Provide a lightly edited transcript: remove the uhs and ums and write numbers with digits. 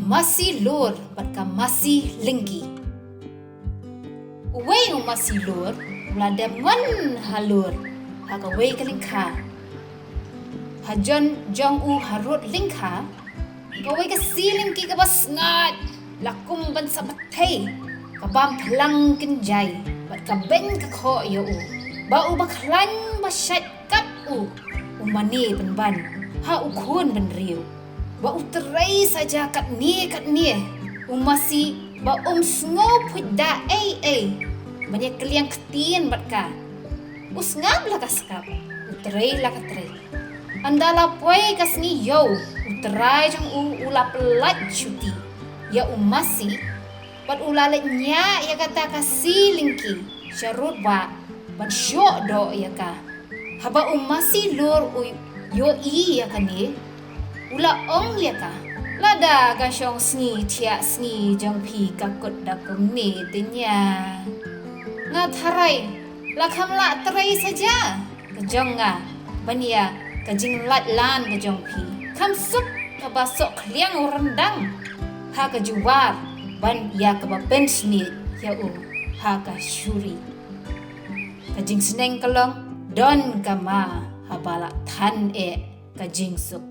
masih lur bat ka masih lenggi. Uway masih lur uladam ngon halur haga way ka lingka. Hajon jong harut lingka kaway ka silingki ka bas ngat lakum ban sa matay kabam pelang kenjay bat ka ben ka ko yo ba baklan masyat kap umani ban ha ukun ban riu ba uterai saja kat ni umasi ba sngo puda banyak keliang ketien bat ka usngab la kaskap uterai la katrai andala poy kasni yo uterai jong ula pelat cuti ya umasi bat ulaletnya ya kata kasih lingki syarut ba bat syok do ya ka haba umasi lur yo ya kani ula ong ya ka lada ka syong sngi tia sngi jong pi kakut dakum ni tinya ngatharai lakam la terai saja kejong nga bania kajing lat lan kejong pi kam sup ka basok kliang rendang ha kejuar ban ya ka bens ni ya ha ka syuri kajing seneng kelong don kama habala than kajing sup